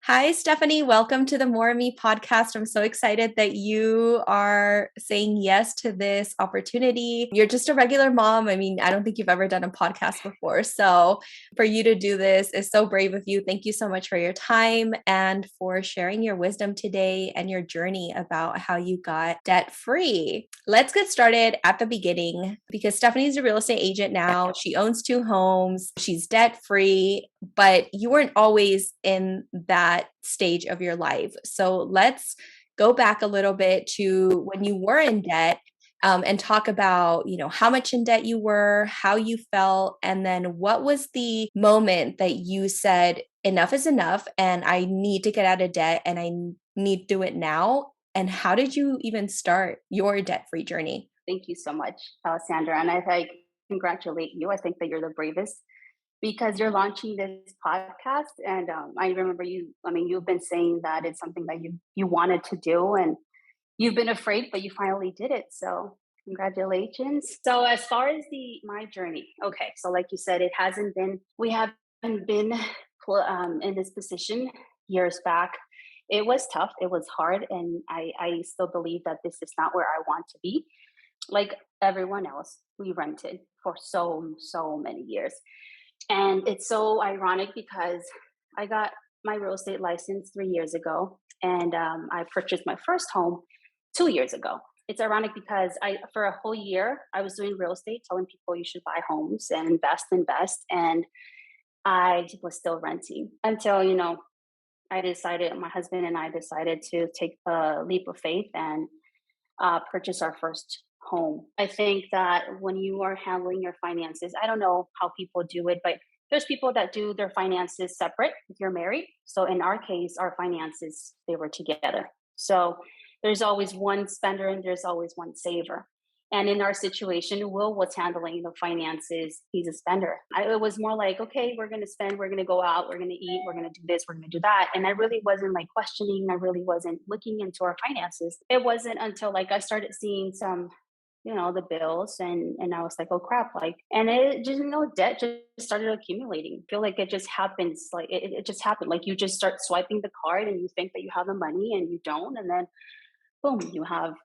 Hi, Stephanie. Welcome to the More of Me podcast. I'm so excited that you are saying yes to this opportunity. You're just a regular mom. I mean, I don't think you've ever done a podcast before. So, for you to do this is so brave of you. Thank you so much for your time and for sharing your wisdom today and your journey about how you got debt free. Let's get started at the beginning because Stephanie's a real estate agent now. She owns two homes, she's debt free, but you weren't always in that stage of your life. So let's go back a little bit to when you were in debt, and talk about, how much in debt you were, how you felt, and then what was the moment that you said, enough is enough, and I need to get out of debt and I need to do it now. And how did you even start your debt free journey? Thank you so much, Sandra. And I congratulate you. I think that you're the bravest because you're launching this podcast. And I remember you. I mean, you've been saying that it's something that you wanted to do, and you've been afraid, but you finally did it. So congratulations. So as far as the my journey, okay. So like you said, it hasn't been. We haven't been in this position years back. It was tough. It was hard, and I still believe that this is not where I want to be. Like everyone else, we rented for so many years. And it's so ironic because I got my real estate license 3 years ago, and I purchased my first home 2 years ago. It's ironic because for a whole year, I was doing real estate, telling people you should buy homes and invest, and I was still renting until I decided, my husband and I decided to take a leap of faith and purchase our first home. I think that when you are handling your finances, I don't know how people do it, but there's people that do their finances separate if you're married. So in our case, our finances, they were together. So there's always one spender and there's always one saver. And in our situation, Will was handling the finances. He's a spender. It was more like, okay, we're going to spend, we're going to go out, we're going to eat, we're going to do this, we're going to do that. And I really wasn't like questioning, I really wasn't looking into our finances. It wasn't until like I started seeing some, the bills, and I was like, oh crap, like, and it just, debt just started accumulating. I feel like it just happens, like it just happened. Like you just start swiping the card and you think that you have the money and you don't. And then boom,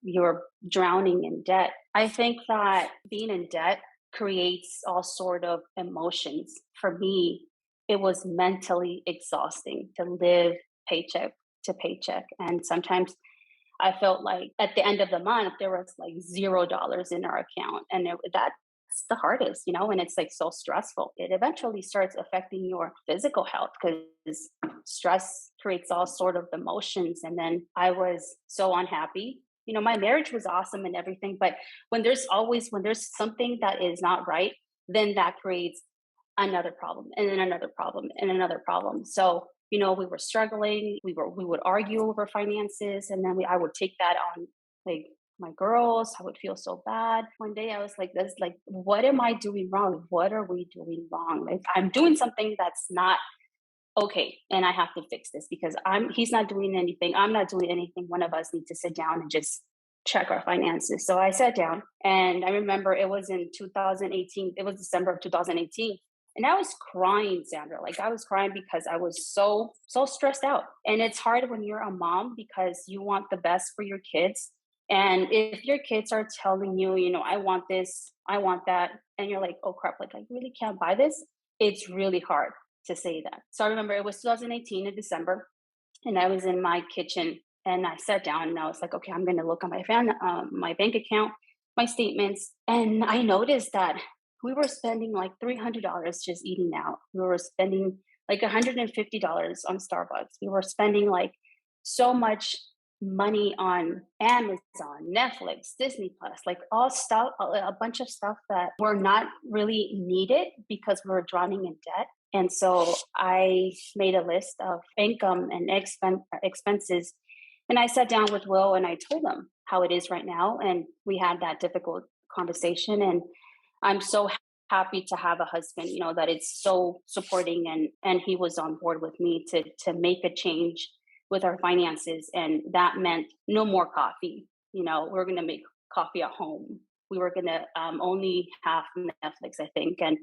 you're drowning in debt. I think that being in debt creates all sort of emotions. For me, it was mentally exhausting to live paycheck to paycheck. And sometimes I felt like at the end of the month, there was like $0 in our account. And that's the hardest, and it's like so stressful. It eventually starts affecting your physical health because stress creates all sort of emotions. And then I was so unhappy. My marriage was awesome and everything, but when there's something that is not right, then that creates another problem and then another problem and another problem. So, we were struggling. We would argue over finances, and then I would take that on like my girls. I would feel so bad. One day I was like, this, like, what am I doing wrong? What are we doing wrong? Like, I'm doing something that's not okay, and I have to fix this because he's not doing anything. I'm not doing anything. One of us needs to sit down and just check our finances. So I sat down, and I remember it was in 2018. It was December of 2018. And I was crying, Sandra. Like I was crying because I was so stressed out. And it's hard when you're a mom because you want the best for your kids. And if your kids are telling you, I want this, I want that, and you're like, oh crap, like I really can't buy this, it's really hard to say that. So I remember it was 2018 in December, and I was in my kitchen, and I sat down and I was like, okay, I'm going to look at my bank account, my statements, and I noticed that we were spending like $300 just eating out. We were spending like $150 on Starbucks. We were spending like so much money on Amazon, Netflix, Disney Plus, like all stuff, a bunch of stuff that were not really needed because we were drowning in debt. And so I made a list of income and expenses. And I sat down with Will and I told him how it is right now. And we had that difficult conversation. And I'm so happy to have a husband, that it's so supporting, and he was on board with me to make a change with our finances. And that meant no more coffee. We're going to make coffee at home. We were going to only have Netflix, I think. And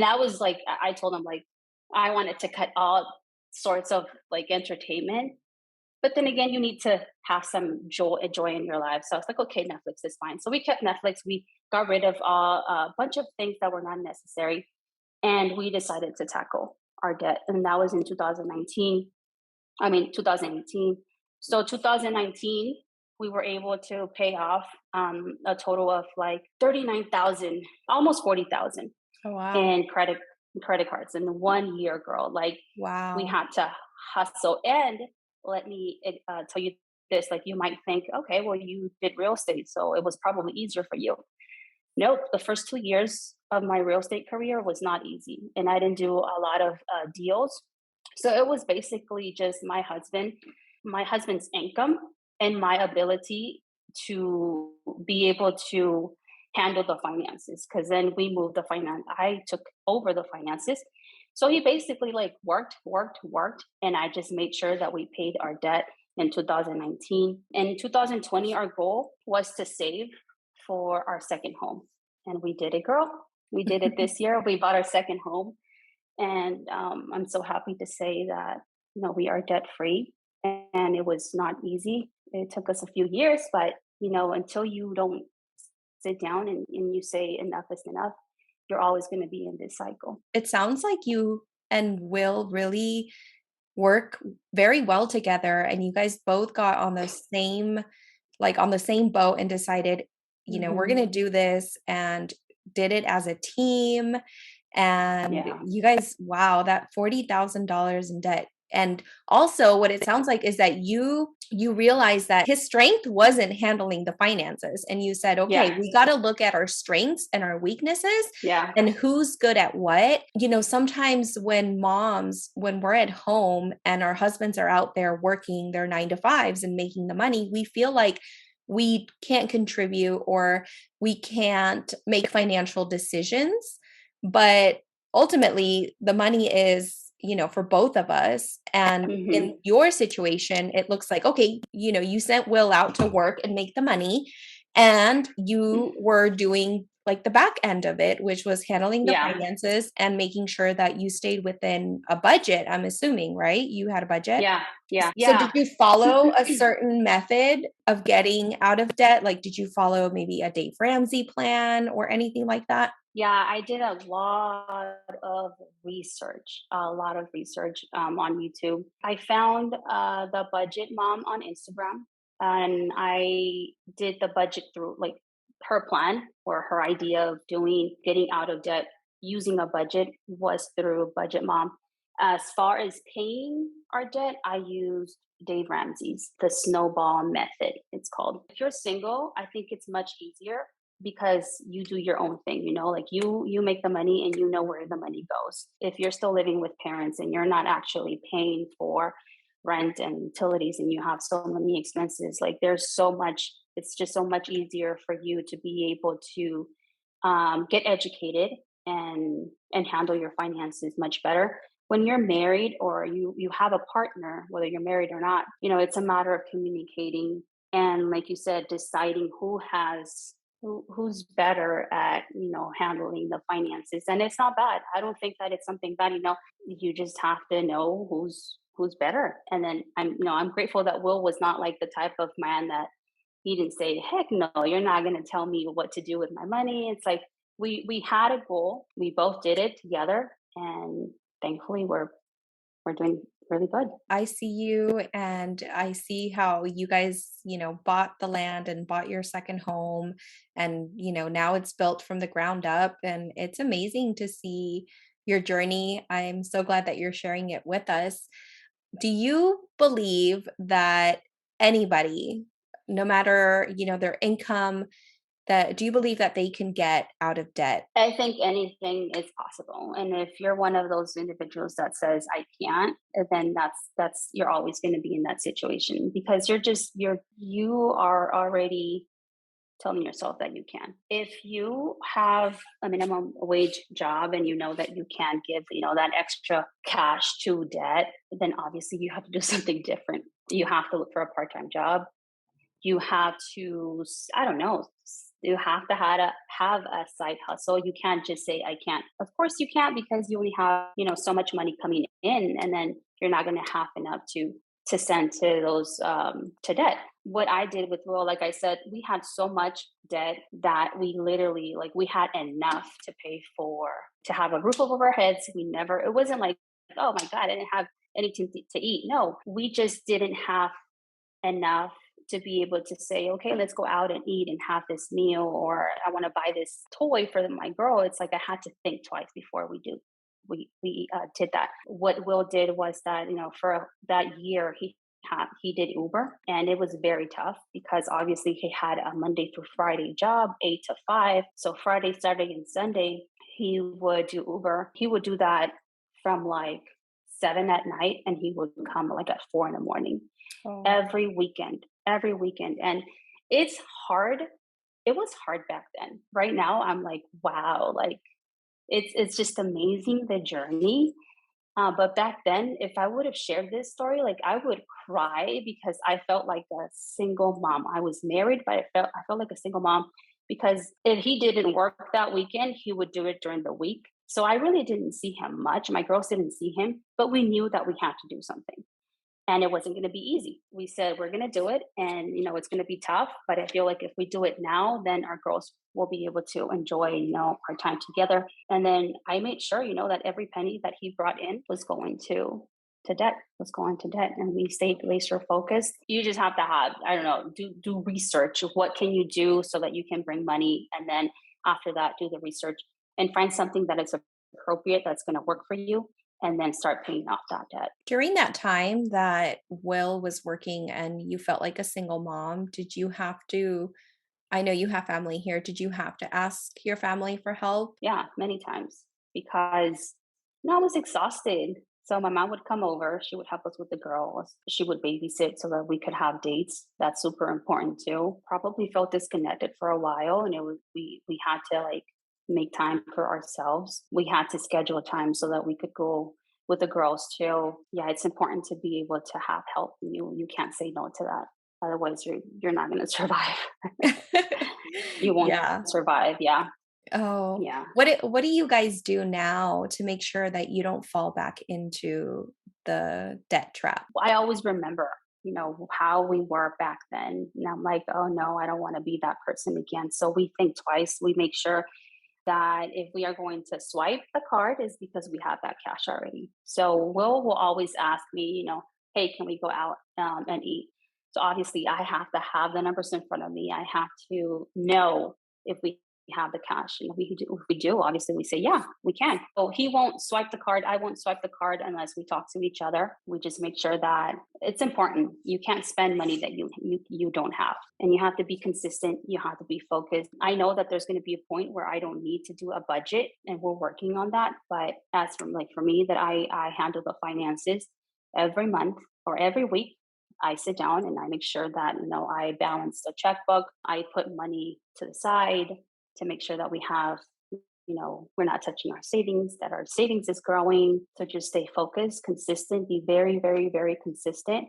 that was like, I told him, like, I wanted to cut all sorts of like entertainment. But then again, you need to have some joy in your life. So I was like, okay, Netflix is fine. So we kept Netflix. We got rid of a bunch of things that were not necessary, and we decided to tackle our debt. And that was in 2019. I mean, 2018. So 2019, we were able to pay off a total of like 39,000, almost 40,000 Oh, wow. in credit cards in 1 year, girl. Like we Wow. had to hustle. And let me tell you this: like you might think, okay, well, you did real estate, so it was probably easier for you. Nope. The first 2 years of my real estate career was not easy, and I didn't do a lot of deals. So it was basically just my husband's income, and my ability to be able to handle the finances. Because then we moved the finance. I took over the finances. So he basically like worked, and I just made sure that we paid our debt in 2019. In 2020, our goal was to save for our second home. And we did it, girl. We did it this year. We bought our second home. And I'm so happy to say that, we are debt free. And it was not easy. It took us a few years, but, until you don't sit down and you say enough is enough, you're always going to be in this cycle. It sounds like you and Will really work very well together, and you guys both got on the same on the same boat and decided, we're going Hmm. to do this, and did it as a team. And Yeah. you guys, wow, that $40,000 in debt. And also what it sounds like is that you realized that his strength wasn't handling the finances, and you said, okay, Yeah. we got to look at our strengths and our weaknesses Yeah. and who's good at what. Sometimes when we're at home and our husbands are out there working their 9 to 5s and making the money, we feel like we can't contribute or we can't make financial decisions. But ultimately, the money is, for both of us. And in Hmm. your situation, it looks like, okay, you sent Will out to work and make the money, and you were doing like the back end of it, which was handling the Yeah. finances and making sure that you stayed within a budget. I'm assuming, right? You had a budget. Yeah. Yeah. So did Yeah. you follow a certain method of getting out of debt? Like, did you follow maybe a Dave Ramsey plan or anything like that? Yeah, I did a lot of a lot of research on YouTube. I found the Budget Mom on Instagram, and I did the budget through like her plan or her idea of getting out of debt using a budget was through Budget Mom. As far as paying our debt, I used Dave Ramsey's The Snowball Method, it's called. If you're single, I think it's much easier because you do your own thing, like you make the money and you know where the money goes. If you're still living with parents and you're not actually paying for rent and utilities and you have so many expenses, like it's just so much easier for you to be able to get educated and handle your finances much better. When you're married or you have a partner, whether you're married or not, it's a matter of communicating and, like you said, deciding who's better at handling the finances. And it's not bad. I don't think that it's something bad. You just have to know who's better. And then I'm grateful that Will was not like the type of man that he didn't say, heck no, you're not going to tell me what to do with my money. It's like we had a goal, we both did it together, and thankfully we're doing really good. I see you, and I see how you guys, bought the land and bought your second home, and, now it's built from the ground up, and it's amazing to see your journey. I'm so glad that you're sharing it with us. Do you believe that anybody, no matter, their income, that do you believe that they can get out of debt? I think anything is possible. And if you're one of those individuals that says I can't, then that's you're always going to be in that situation because you are already telling yourself that you can. If you have a minimum wage job and you know that you can give, that extra cash to debt, then obviously you have to do something different. You have to look for a part-time job. You have to, I don't know, You have to have a side hustle. You can't just say, I can't. Of course you can't, because you only have, so much money coming in, and then you're not going to have enough to send to those to debt. What I did with Will, like I said, we had so much debt that we literally, like, we had enough to pay for, to have a roof over our heads. It wasn't like, oh my God, I didn't have anything to eat. No, we just didn't have enough to be able to say, okay, let's go out and eat and have this meal, or I want to buy this toy for my girl. It's like I had to think twice before we did that. What Will did was that, for that year, he did Uber, and it was very tough because obviously he had a Monday through Friday job, 8 to 5. So Friday, Saturday, and Sunday he would do Uber. He would do that from like 7 at night, and he would come like at 4 in the morning. Oh. Every weekend. And it's hard. It was hard back then. Right now I'm like, wow, like it's just amazing, the journey. But back then, if I would have shared this story, like, I would cry because I felt like a single mom. I was married, but I felt like a single mom, because if he didn't work that weekend, he would do it during the week. So I really didn't see him much. My girls didn't see him, but we knew that we had to do something, and it wasn't going to be easy. We said, we're going to do it, and it's going to be tough, but I feel like if we do it now, then our girls will be able to enjoy our time together. And then I made sure that every penny that he brought in was going to debt, and we stayed laser focused. You just have to have, I don't know, do research. What can you do so that you can bring money, and then after that, do the research and find something that is appropriate, that's going to work for you, and then start paying off that debt. During that time that Will was working and you felt like a single mom, did you have to, I know you have family here, did you have to ask your family for help? Yeah, many times, because I was exhausted. So my mom would come over, she would help us with the girls. She would babysit so that we could have dates. That's super important too. Probably felt disconnected for a while, and we had to like make time for ourselves. We had to schedule time so that we could go with the girls too. Yeah, it's important to be able to have help. You can't say no to that. Otherwise you're not going to survive. You won't Yeah. survive. Yeah. Oh, Yeah. what do you guys do now to make sure that you don't fall back into the debt trap? I always remember, how we were back then. And I'm like, oh no, I don't want to be that person again. So we think twice. We make sure that if we are going to swipe the card, is because we have that cash already. So will always ask me, hey, can we go out and eat? So obviously I have to have the numbers in front of me. I have to know if we have the cash, and if we do, obviously we say, yeah, we can. So he won't swipe the card, I won't swipe the card unless we talk to each other. We just make sure that it's important. You can't spend money that you don't have, and you have to be consistent. You have to be focused. I know that there's going to be a point where I don't need to do a budget, and we're working on that. But as for me, that I handle the finances every month or every week. I sit down and I make sure that I balance the checkbook. I put money to the side to make sure that we have, we're not touching our savings, that our savings is growing. So just stay focused, consistent, be very, very, very consistent.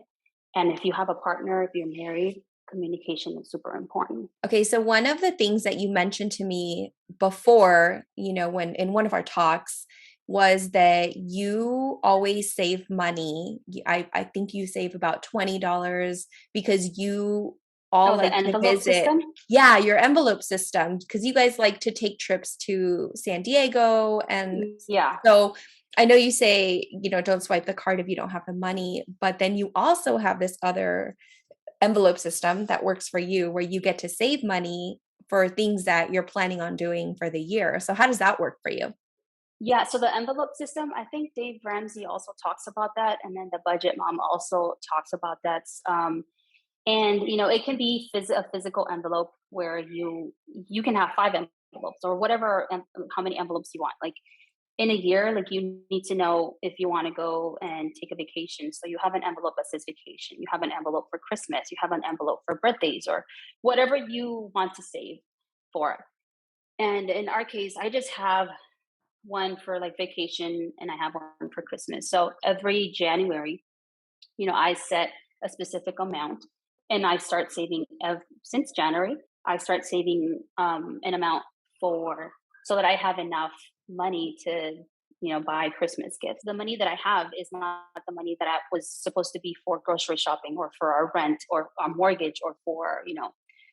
And if you have a partner, if you're married, communication is super important. Okay, so one of the things that you mentioned to me before, when in one of our talks, was that you always save money. I think you save about $20 because you all Oh, the like to envelope visit. system? Yeah, your envelope system, because you guys like to take trips to San Diego. And Yeah. so I know you say, don't swipe the card if you don't have the money, but then you also have this other envelope system that works for you where you get to save money for things that you're planning on doing for the year. So how does that work for you? Yeah, so the envelope system, I think Dave Ramsey also talks about that, and then the Budget Mom also talks about that. And it can be a physical envelope where you can have 5 envelopes or whatever, how many envelopes you want. Like in a year, like you need to know if you want to go and take a vacation. So you have an envelope that says vacation. You have an envelope for Christmas. You have an envelope for birthdays or whatever you want to save for. And in our case, I just have one for like vacation and I have one for Christmas. So every January, I set a specific amount and I start saving since January. I start saving an amount for so that I have enough money to buy Christmas gifts. The money that I have is not the money that I was supposed to be for grocery shopping or for our rent or our mortgage or for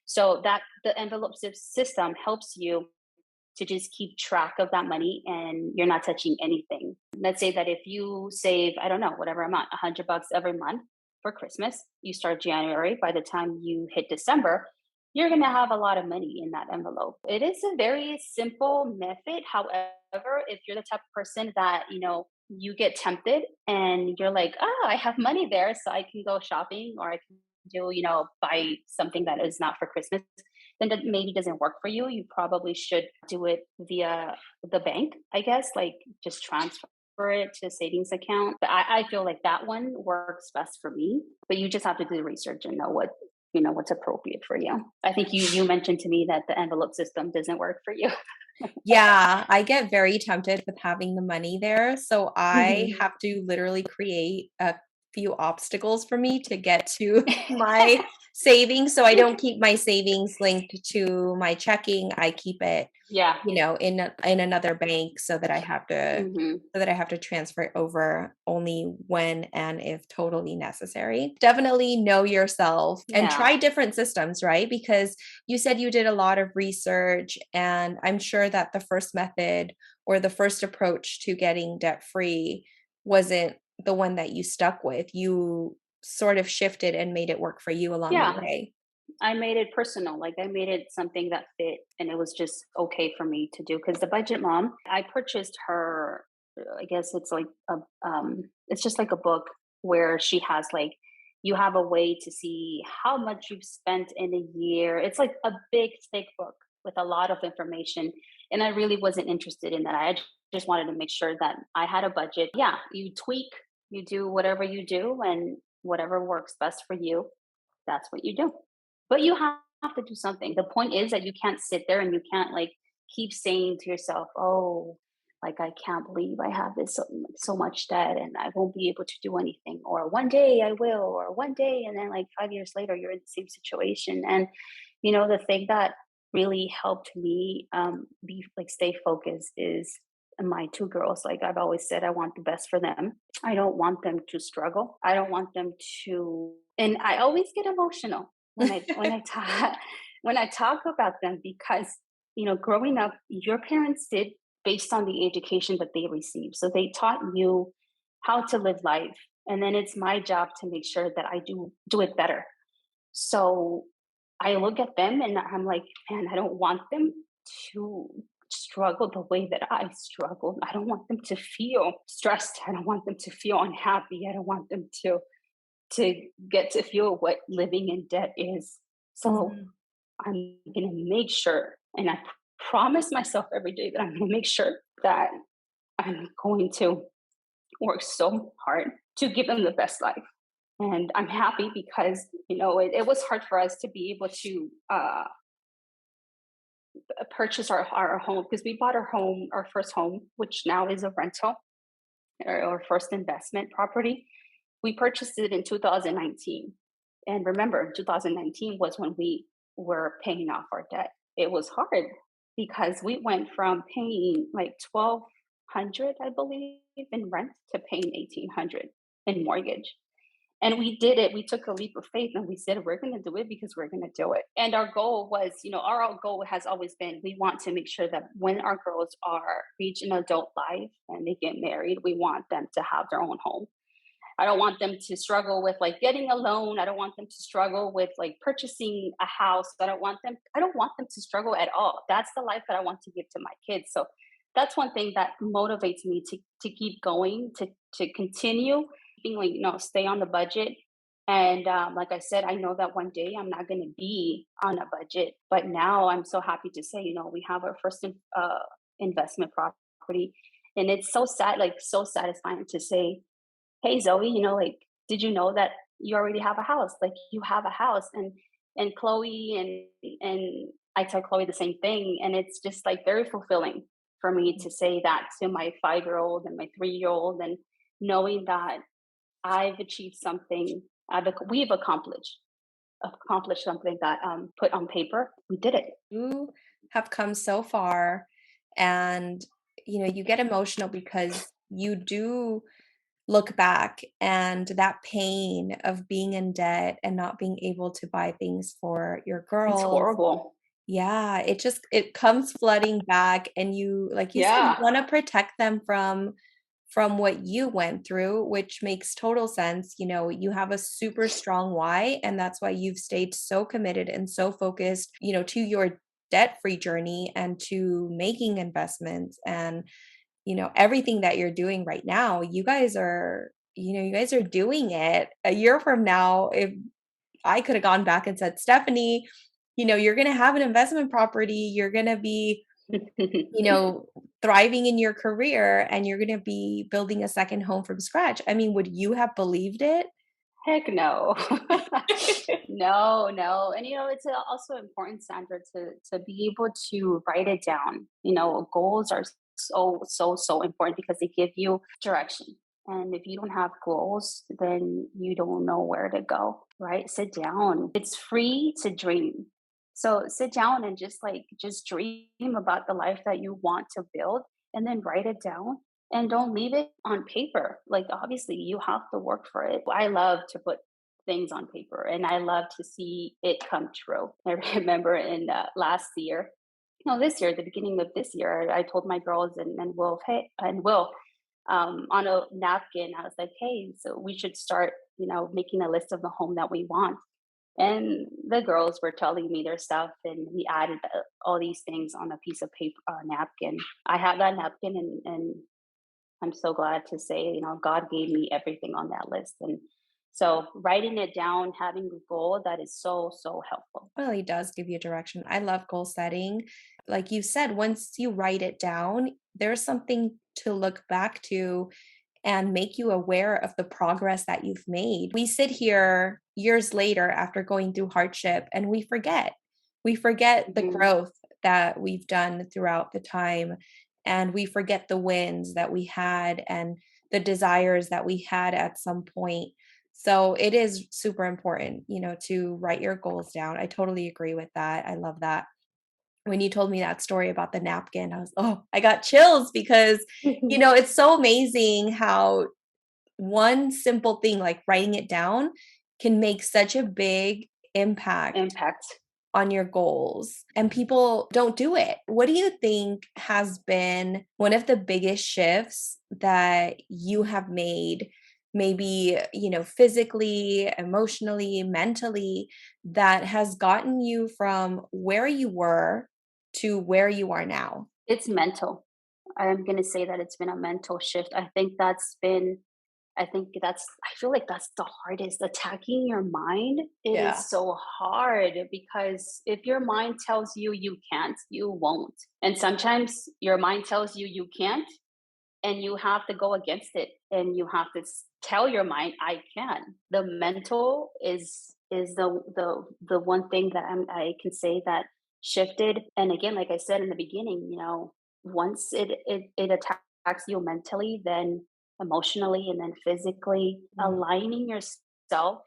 so that the envelope system helps you to just keep track of that money and you're not touching anything. Let's say that if you save, I don't know, whatever amount, $100 every month for Christmas, you start January, by the time you hit December, you're going to have a lot of money in that envelope. It is a very simple method. However, if you're the type of person that, you get tempted and you're like, oh, I have money there, so I can go shopping or I can do, buy something that is not for Christmas, then that maybe doesn't work for you. You probably should do it via the bank, I guess, like just transfer it to a savings account. But I feel like that one works best for me. But you just have to do the research and know what's appropriate for you. I think you mentioned to me that the envelope system doesn't work for you. Yeah, I get very tempted with having the money there. So I Mhm. have to literally create a few obstacles for me to get to my savings. So I don't keep my savings linked to my checking. I keep it, Yeah. in another bank Hmm. so that I have to transfer it over only when and if totally necessary. Definitely know yourself and Yeah. try different systems, right? Because you said you did a lot of research, and I'm sure that the first method or the first approach to getting debt free wasn't the one that you stuck with. You sort of shifted and made it work for you along the Yeah. way. I made it personal. Like I made it something that fit and it was just okay for me to do. Because the budget mom, I purchased her, I guess it's like it's just like a book where she has like, you have a way to see how much you've spent in a year. It's like a big, thick book with a lot of information. And I really wasn't interested in that. Just wanted to make sure that I had a budget. Yeah, you tweak, you do whatever you do, and whatever works best for you, that's what you do. But you have to do something. The point is that you can't sit there and you can't like keep saying to yourself, "Oh, like I can't believe I have this so much debt and I won't be able to do anything," or "One day I will," or "One day," and then like 5 years later you're in the same situation. And the thing that really helped me be like stay focused is my two girls. Like I've always said, I want the best for them. I don't want them to struggle. I don't want them to, and I always get emotional when I talk when I talk about them because growing up, your parents did based on the education that they received. So they taught you how to live life, and then it's my job to make sure that I do it better. So I look at them and I'm like, man, I don't want them to struggle the way that I struggled. I don't want them to feel stressed. I don't want them to feel unhappy. I don't want them to get to feel what living in debt is. So Mhm. I'm going to make sure, and I promise myself every day that I'm going to make sure that I'm going to work so hard to give them the best life. And I'm happy because, it was hard for us to be able to purchase our home because we bought our first home, which now is a rental, our first investment property. We purchased it in 2019. And remember, 2019 was when we were paying off our debt. It was hard because we went from paying like 1,200, I believe, in rent to paying 1,800 in mortgage. And we did it. We took a leap of faith and we said, we're going to do it because we're going to do it. And our goal was, our goal has always been we want to make sure that when our girls are reach an adult life and they get married, we want them to have their own home. I don't want them to struggle with like getting a loan. I don't want them to struggle with like purchasing a house. I don't want them to struggle at all. That's the life that I want to give to my kids. So that's one thing that motivates me to keep going, to continue being like, stay on the budget. And like I said, I know that one day I'm not going to be on a budget, but now I'm so happy to say, we have our first investment property, and it's so sad, like so satisfying to say, hey Zoe, like, did you know that you already have a house? Like you have a house. And Chloe and I tell Chloe the same thing. And it's just like very fulfilling for me to say that to my 5-year-old and my 3-year-old, and knowing that I've achieved something, we've accomplished. accomplish something that put on paper, we did it. You have come so far, and you get emotional because you do look back, and that pain of being in debt and not being able to buy things for your It's girls. horrible. Yeah, it comes flooding back, and you, like you said, you Yeah. wanna protect them from what you went through, which makes total sense. You have a super strong why, and that's why you've stayed so committed and so focused, to your debt-free journey and to making investments and, everything that you're doing right now. You guys are doing it. A year from now, if I could have gone back and said, Stephanie, you're going to have an investment property, you're going to be, you know, thriving in your career, and you're going to be building a second home from scratch. I mean, would you have believed it? Heck no. No, no. And it's also important, Sandra, to be able to write it down. Goals are so, so, so important because they give you direction. And if you don't have goals, then you don't know where to go, right? Sit down. It's free to dream. So sit down and just dream about the life that you want to build, and then write it down, and don't leave it on paper. Like, obviously, you have to work for it. I love to put things on paper, and I love to see it come true. I remember in last year, this year, the beginning of this year, I told my girls and Will, hey, and Will, on a napkin, I was like, hey, so we should start, making a list of the home that we want. And the girls were telling me their stuff, and we added all these things on a piece of paper, napkin. I have that napkin, and I'm so glad to say, God gave me everything on that list. And so writing it down, having a goal, that is so, so helpful. Really does give you direction. I love goal setting. Like you said, once you write it down, there's something to look back to and make you aware of the progress that you've made. We sit here years later after going through hardship, and we forget. We forget the Mhm. growth that we've done throughout the time, and we forget the wins that we had and the desires that we had at some point. So it is super important, to write your goals down. I totally agree with that. I love that. When you told me that story about the napkin, I got chills because, it's so amazing how one simple thing like writing it down can make such a big impact Impact. on your goals, and people don't do it. What do you think has been one of the biggest shifts that you have made, maybe, physically, emotionally, mentally, that has gotten you from where you were to where you are now? It's mental. I'm going to say that it's been a mental shift. I feel like that's the hardest. Attacking your mind, it Yeah. is so hard, because if your mind tells you you can't, you won't. And sometimes your mind tells you you can't, and you have to go against it, and you have to tell your mind I can. The mental is the one thing that I can say that shifted. And again, like I said in the beginning, once it attacks you mentally, then emotionally, and then physically, Mm. aligning yourself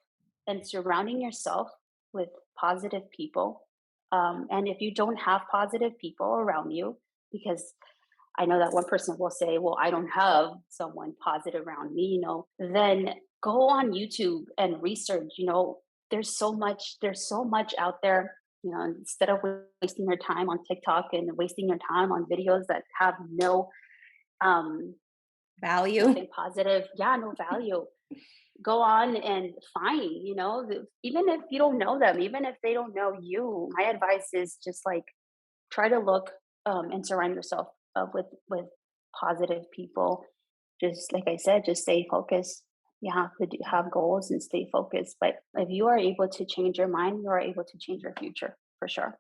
and surrounding yourself with positive people. And if you don't have positive people around you, because I know that one person will say, well, I don't have someone positive around me, then go on YouTube and research. There's so much out there. Instead of wasting your time on TikTok and wasting your time on videos that have um Value. nothing positive, yeah, no value. Go on and find, even if you don't know them, even if they don't know you, my advice is just like, try to look, and surround yourself, with positive people. Just like I said, just stay focused. You have to have goals and stay focused. But if you are able to change your mind, you are able to change your future for sure.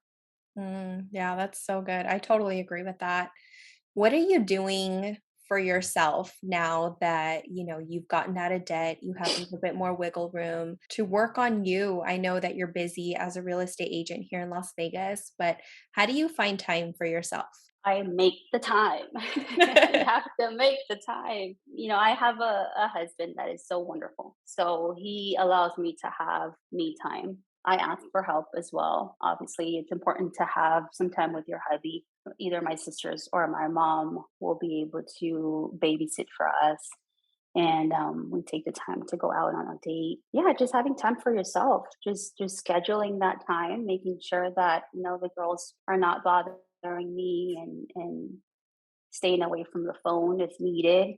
Yeah, that's so good. I totally agree with that. What are you doing for yourself now that, you've gotten out of debt, you have a little bit more wiggle room to work on you? I know that you're busy as a real estate agent here in Las Vegas, but how do you find time for yourself? I make the time. You have to make the time. I have a husband that is so wonderful. So he allows me to have me time. I ask for help as well. Obviously, it's important to have some time with your hubby. Either my sisters or my mom will be able to babysit for us. And we take the time to go out on a date. Yeah, just having time for yourself. Just scheduling that time, making sure that the girls are not bothering me, and staying away from the phone if needed.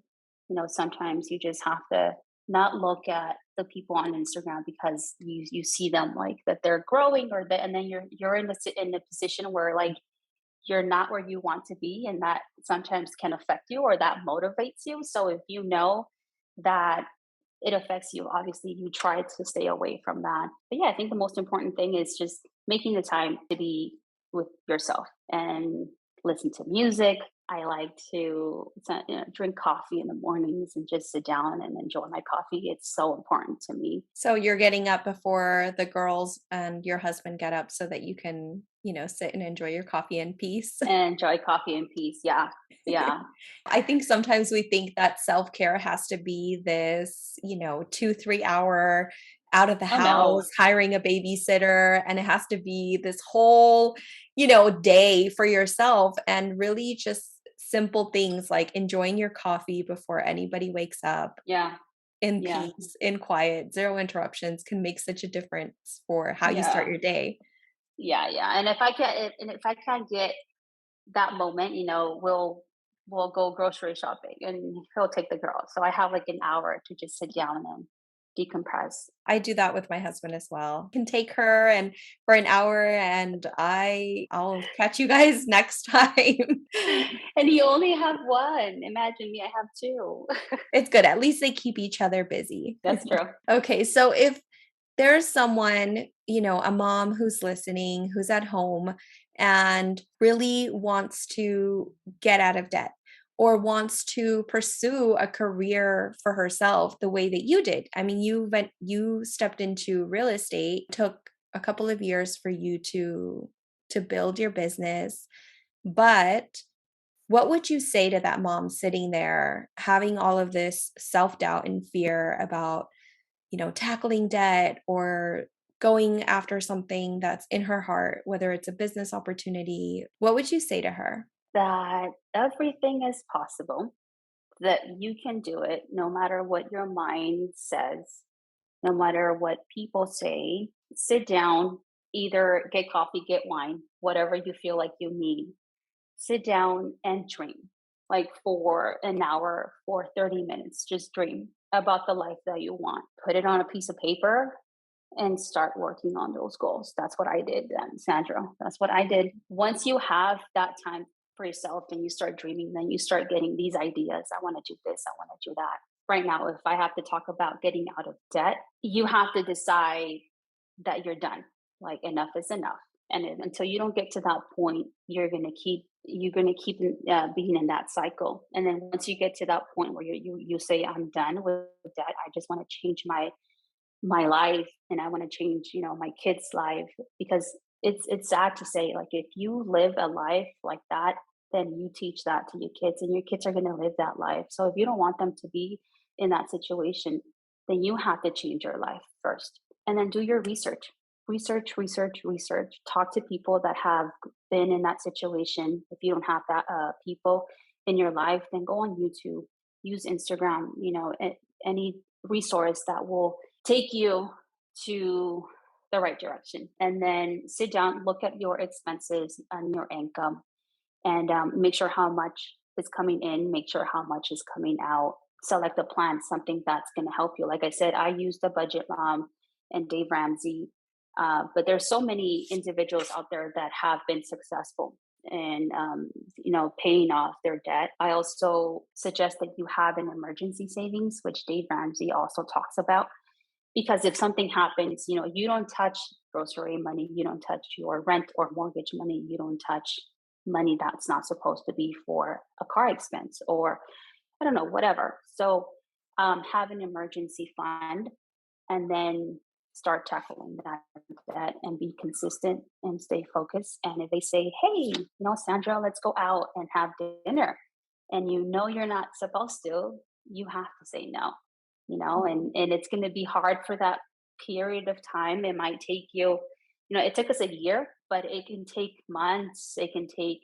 Sometimes you just have to not look at the people on Instagram because you see them like that they're growing, or that, and then you're in the position where like you're not where you want to be, and that sometimes can affect you, or that motivates you. So if you know that it affects you, obviously you try to stay away from that. But yeah, I think the most important thing is just making the time to be with yourself and listen to music. I like to drink coffee in the mornings and just sit down and enjoy my coffee. It's so important to me. So you're getting up before the girls and your husband get up so that you can, sit and enjoy your coffee in peace. And enjoy coffee in peace. Yeah. Yeah. I think sometimes we think that self-care has to be this, 2, 3 hour out of the Oh no. house, hiring a babysitter, and it has to be this whole, day for yourself, and really just simple things like enjoying your coffee before anybody wakes up Yeah. in Yeah. peace, in quiet, zero interruptions can make such a difference for how you start Yeah. your day. Yeah. Yeah. And if I can't get that moment, we'll go grocery shopping and he'll take the girls. So I have like an hour to just sit down and decompress. I do that with my husband as well. Can take her and for an hour, and I'll catch you guys next time. And you only have one. Imagine me, I have two. It's good. At least they keep each other busy. That's true. Okay, so if there's someone, a mom who's listening, who's at home and really wants to get out of debt or wants to pursue a career for herself the way that you did. I mean, you stepped into real estate, took a couple of years for you to build your business, but what would you say to that mom sitting there having all of this self-doubt and fear about tackling debt or going after something that's in her heart, whether it's a business opportunity? What would you say to her? That everything is possible, that you can do it no matter what your mind says, no matter what people say. Sit down, either get coffee, get wine, whatever you feel like you need. Sit down and dream, like for an hour, for 30 minutes. Just dream about the life that you want. Put it on a piece of paper and start working on those goals. That's what I did then, Sandra. That's what I did. Once you have that time for yourself and you start dreaming, then you start getting these ideas. I want to do this, I want to do that. Right now, if I have to talk about getting out of debt, you have to decide that you're done. Like enough is enough. And until you don't get to that point, you're gonna keep being in that cycle. And then once you get to that point where you say, I'm done with that, I just want to change my life, and I want to change my kids' life. Because it's sad to say, like, if you live a life like that, then you teach that to your kids, and your kids are going to live that life. So if you don't want them to be in that situation, then you have to change your life first, and then do your research. Research. Talk to people that have been in that situation. If you don't have that people in your life, then go on YouTube, use Instagram, any resource that will take you to the right direction. And then sit down, look at your expenses and your income, and make sure how much is coming in, make sure how much is coming out. Select a plan, something that's going to help you. Like I said, I use the Budget Mom and Dave Ramsey, but there's so many individuals out there that have been successful and paying off their debt. I also suggest that you have an emergency savings, which Dave Ramsey also talks about, because if something happens, you don't touch grocery money, you don't touch your rent or mortgage money, you don't touch money that's not supposed to be for a car expense, or I don't know, whatever. So have an emergency fund, and then start tackling that and be consistent and stay focused. And if they say, hey, Sandra, let's go out and have dinner, and you're not supposed to, you have to say no. And it's going to be hard for that period of time. It might take you, it took us a year, but it can take months. It can take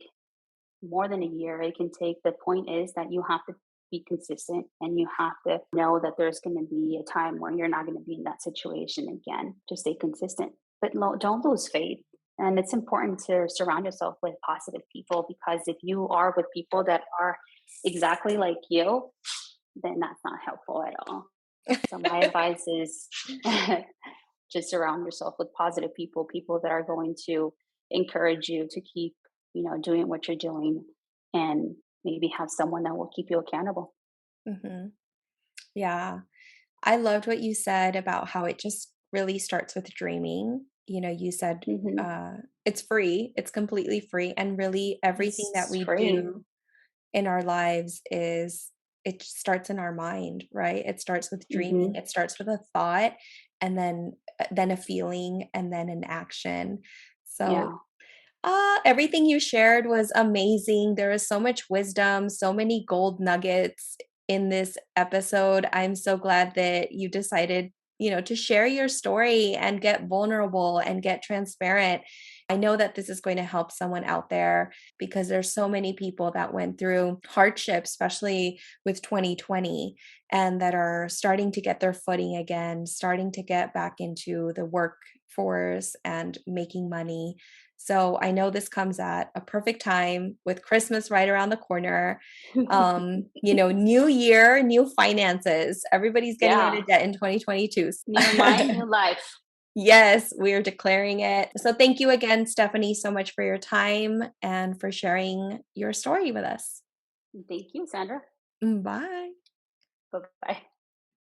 more than a year. It can take, the point is that you have to be consistent and you have to know that there's going to be a time where you're not going to be in that situation again. Just stay consistent, but don't lose faith. And it's important to surround yourself with positive people, because if you are with people that are exactly like you, then that's not helpful at all. So my advice is just surround yourself with positive people, people that are going to encourage you to keep, doing what you're doing, and maybe have someone that will keep you accountable. Hmm. Yeah. I loved what you said about how it just really starts with dreaming. You said Hmm. uh, it's free, it's completely free. And really, everything that It's we free. do in our lives it starts in our mind, right? It starts with dreaming, Hmm. it starts with a thought, and then a feeling, and then an action. So Yeah. everything you shared was amazing. There was so much wisdom, so many gold nuggets in this episode. I'm so glad that you decided, to share your story and get vulnerable and get transparent. I know that this is going to help someone out there, because there's so many people that went through hardship, especially with 2020, and that are starting to get their footing again, starting to get back into the workforce and making money. So I know this comes at a perfect time with Christmas right around the corner. New year, new finances. Everybody's getting out Yeah. of debt in 2022. New mind, new life. Yes, we are declaring it. So thank you again, Stephanie, so much for your time and for sharing your story with us. Thank you, Sandra. Bye. Bye bye.